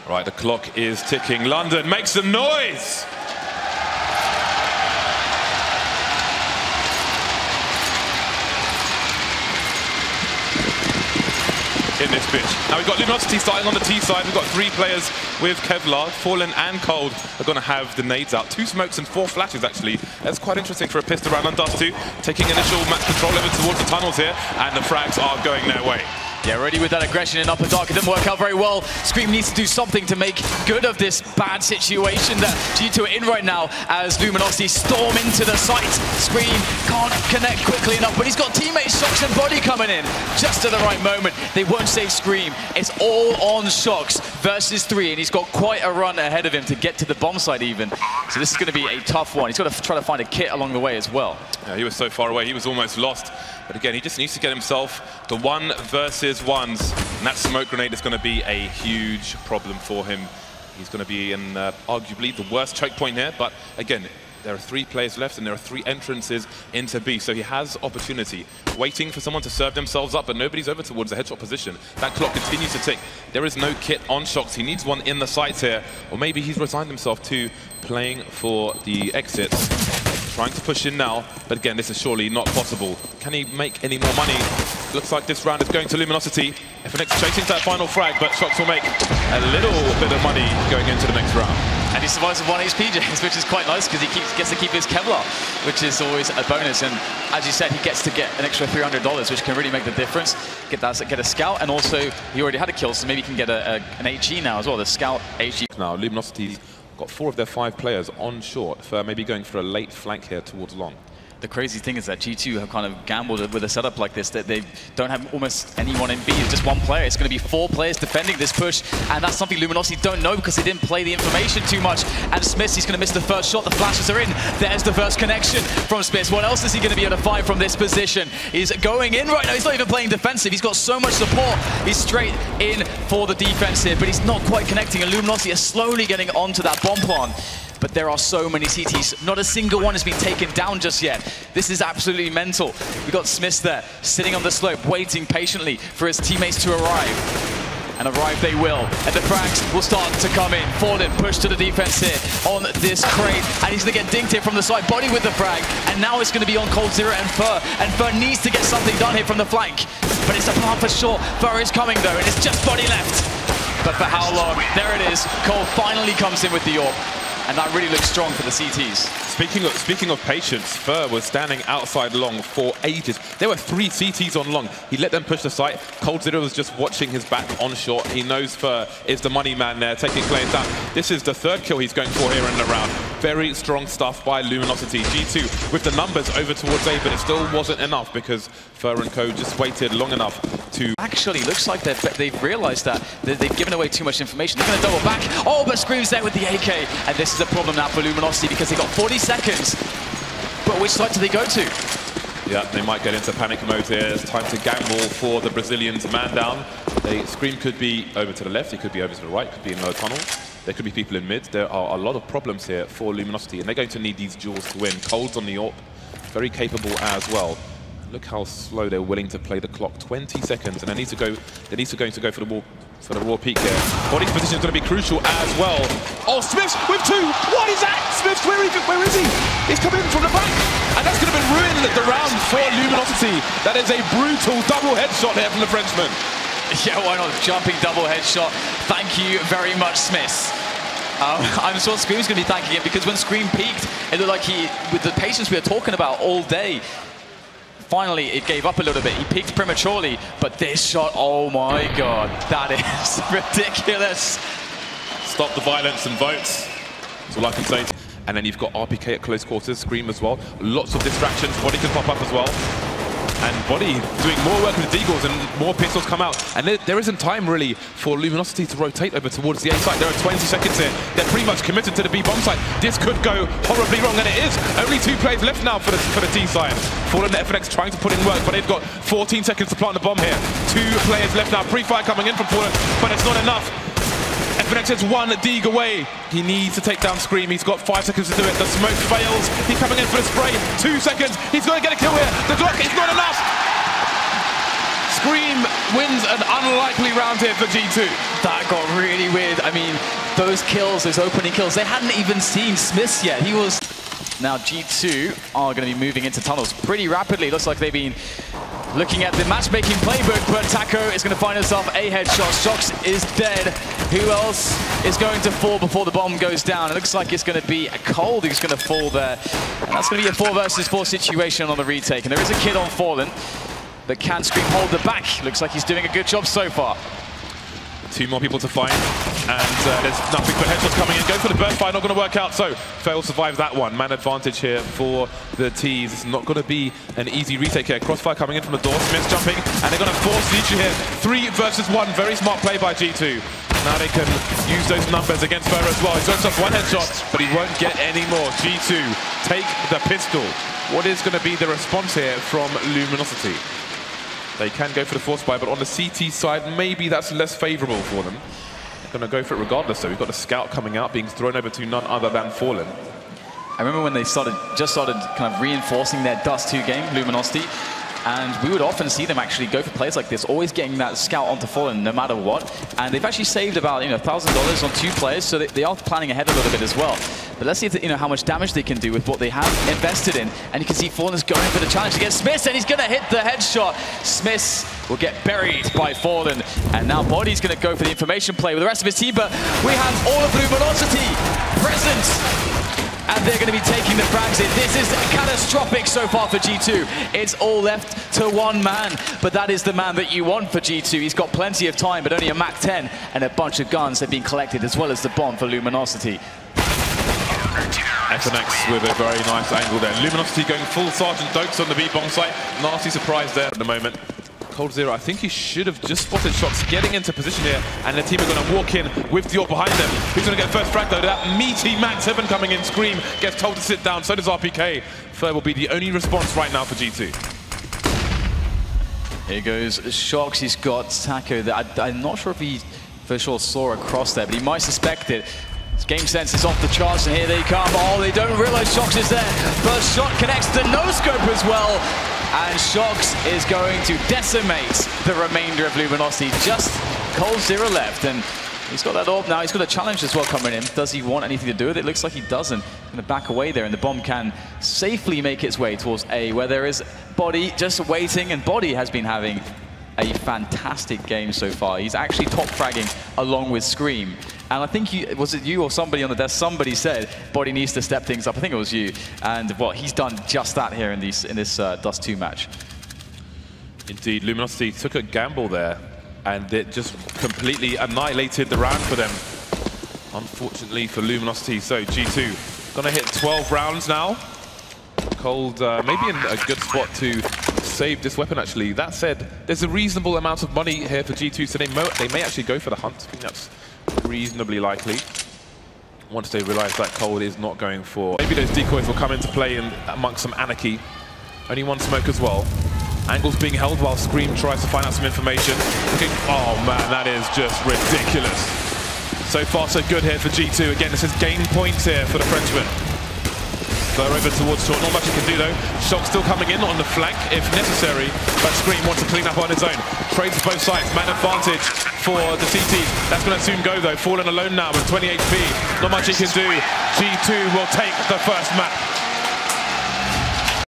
Right, the clock is ticking. London, make some noise! In this pitch. Now we've got Luminosity starting on the T side. We've got 3 players with Kevlar. Fallen and Cold are going to have the nades out. 2 smokes and 4 flashes, actually. That's quite interesting for a pistol round on Dust2. Taking initial match control over towards the tunnels here, and the frags are going their way. Yeah, ready with that aggression in upper dark. It didn't work out very well. Scream needs to do something to make good of this bad situation that G2 are in right now as Luminosity storm into the site. Scream can't connect quickly enough, but he's got teammates Shox and Body coming in just at the right moment. They won't save Scream. It's all on Shox versus 3, and he's got quite a run ahead of him to get to the bomb site even. So this is going to be a tough one. He's got to try to find a kit along the way as well. Yeah, he was so far away. He was almost lost. But again, he just needs to get himself the 1 versus 1s. And that smoke grenade is going to be a huge problem for him. He's going to be in arguably the worst choke point here. But again, there are 3 players left and there are 3 entrances into B. So he has opportunity. Waiting for someone to serve themselves up, but nobody's over towards the headshot position. That clock continues to tick. There is no kit on Shox. He needs one in the sights here. Or maybe he's resigned himself to playing for the exits. Trying to push in now, but again, this is surely not possible. Can he make any more money? Looks like this round is going to Luminosity. FNX chasing that final frag, but Shox will make a little bit of money going into the next round. And he survives with 1 HP, James, which is quite nice because he gets to keep his Kevlar, which is always a bonus. And as you said, he gets to get an extra $300, which can really make the difference. Get a scout, and also he already had a kill, so maybe he can get an HE now as well, the scout HE. Now, Luminosity's got 4 of their 5 players on short for maybe going for a late flank here towards long. The crazy thing is that G2 have kind of gambled with a setup like this, that they don't have almost anyone in B. It's just 1 player. It's going to be 4 players defending this push, and that's something Luminosity don't know because they didn't play the information too much. And Smith, he's going to miss the first shot. The flashes are in. There's the first connection from Smith. What else is he going to be able to find from this position? He's going in right now. He's not even playing defensive. He's got so much support. He's straight in for the defense here, but he's not quite connecting, and Luminosity are slowly getting onto that bomb plant. But there are so many CTs. Not a single one has been taken down just yet. This is absolutely mental. We've got Smith there, sitting on the slope, waiting patiently for his teammates to arrive. And arrive they will. And the frags will start to come in. Fallen, push to the defense here on this crate. And he's going to get dinked here from the side. Body with the frag. And now it's going to be on Cold Zero and Fur. And Fur needs to get something done here from the flank. But it's a plan for sure. Fur is coming though, and it's just Body left. But for how long? There it is. Cole finally comes in with the AWP. And that really looks strong for the CTs. Speaking of patience, Fur was standing outside long for ages. There were 3 CTs on long. He let them push the site. Cold Zero was just watching his back on short. He knows Fur is the money man there, taking players down. This is the 3rd kill he's going for here in the round. Very strong stuff by Luminosity. G2 with the numbers over towards A, but it still wasn't enough because Fur and Co just waited long enough to... Actually, looks like they've realized that they've given away too much information. They're going to double back. Oh, but Scream's there with the AK. And this is a problem now for Luminosity because they got 40 seconds. But which side do they go to? Yeah, they might get into panic mode here. It's time to gamble for the Brazilians. Man down. Scream could be over to the left. He could be over to the right. Could be in the tunnel. There could be people in mid. There are a lot of problems here for Luminosity, and they're going to need these duels to win. Cold's on the AWP. Very capable as well. Look how slow they're willing to play the clock. 20 seconds, and they need to go for the wall. For the raw peak here. Body's position is going to be crucial as well. Oh, Smith with 2! What is that? Smith, where is he? He's coming in from the back. And that's going to ruin the round for Luminosity. That is a brutal double headshot here from the Frenchman. Yeah, why not? Jumping double headshot. Thank you very much, Smith. I'm sure Scream's going to be thanking him because when Scream peaked, it looked like with the patience we were talking about all day, finally, it gave up a little bit. He peaked prematurely, but this shot, oh my God, that is ridiculous. Stop the violence and votes. That's all I can say. And then you've got RPK at close quarters, Scream as well. Lots of distractions. Body can pop up as well. And Body doing more work with the Deagles and more pistols come out. And there isn't time really for Luminosity to rotate over towards the A site. There are 20 seconds here. They're pretty much committed to the B bomb site. This could go horribly wrong, and it is. Only 2 players left now for the T side. Fallen and FNX trying to put in work, but they've got 14 seconds to plant the bomb here. 2 players left now. Pre-fire coming in from Fallen, but it's not enough. FNX is 1 Deag away. He needs to take down Scream. He's got 5 seconds to do it. The smoke fails. He's coming in for the spray. 2 seconds. He's going to get a kill here. The Glock is not enough. Scream wins an unlikely round here for G2. That got really weird. I mean, those kills, those opening kills, they hadn't even seen Smith yet. He was... Now G2 are going to be moving into tunnels pretty rapidly. Looks like they've been looking at the matchmaking playbook, but Taco is going to find himself a headshot. Shox is dead. Who else is going to fall before the bomb goes down? It looks like it's going to be a Cold who's going to fall there. And that's going to be a 4 versus 4 situation on the retake. And there is a kid on Fallen, but can Scream hold the back? Looks like he's doing a good job so far. 2 more people to find, and there's nothing but headshots coming in. Go for the burst fire, not going to work out, so Fail survives that one. Man advantage here for the T's. It's not going to be an easy retake here. Crossfire coming in from the door, Smith's jumping, and they're going to force G2 here. 3 versus 1, very smart play by G2. Now they can use those numbers against Ferrer as well. He's got himself 1 headshot, but he won't get any more. G2 take the pistol. What is going to be the response here from Luminosity? They can go for the force buy, but on the CT side, maybe that's less favorable for them. They're going to go for it regardless, though. We've got a scout coming out, being thrown over to none other than Fallen. I remember when they just started kind of reinforcing their Dust2 game, Luminosity, and we would often see them actually go for plays like this, always getting that scout onto Fallen no matter what. And they've actually saved about $1,000 on 2 players, so they are planning ahead a little bit as well. But let's see if how much damage they can do with what they have invested in. And you can see Fallen's going for the challenge against Smith, and he's going to hit the headshot. Smith will get buried by Fallen, and now Body's going to go for the information play with the rest of his team. But we have all of Luminosity present. And they're going to be taking the frags in. This is catastrophic so far for G2. It's all left to 1 man, but that is the man that you want for G2. He's got plenty of time, but only a Mac 10 and a bunch of guns have been collected, as well as the bomb for Luminosity. FNX with a very nice angle there. Luminosity going full Sergeant Dokes on the B-bomb site. Nasty surprise there at the moment. Cold Zero, I think he should have just spotted Shox getting into position here, and the team are going to walk in with Dior behind them. Who's going to get first frag though? That meaty Mac 7 coming in. Scream gets told to sit down, so does RPK. Fer will be the only response right now for G2. Here goes Shox. He's got Taco there. I'm not sure if he for sure saw across there, but he might suspect it. His game sense is off the charts, and here they come. Oh, they don't realize Shox is there. First shot connects to no-scope as well. And Shox is going to decimate the remainder of Luminosity. Just Cold Zero left, and he's got that orb now. He's got a challenge as well coming in. Does he want anything to do with it? Looks like he doesn't. Going to back away there, and the bomb can safely make its way towards A, where there is Body just waiting, and Body has been having a fantastic game so far. He's actually top fragging along with Scream. And I think, was it you or somebody on the desk? Somebody said Body needs to step things up. I think it was you. And well, he's done just that here in this Dust2 match. Indeed, Luminosity took a gamble there, and it just completely annihilated the round for them. Unfortunately for Luminosity, so G2 gonna hit 12 rounds now. Cold, maybe in a good spot to save this weapon, actually. That said, there's a reasonable amount of money here for G2, so they may actually go for the hunt. I think that's reasonably likely once they realize that Cold is not going for. Maybe those decoys will come into play amongst some anarchy. Only 1 smoke as well. Angle's being held while Scream tries to find out some information. Oh man, that is just ridiculous. So far so good here for G2. Again, this is game points here for the Frenchman. Go over towards short. Not much he can do though. Shock still coming in on the flank if necessary, but Scream wants to clean up on his own. Trades both sides. Man advantage for the CT. That's going to soon go though. Fallen alone now with 20 HP. Not much he can do. G2 will take the first map.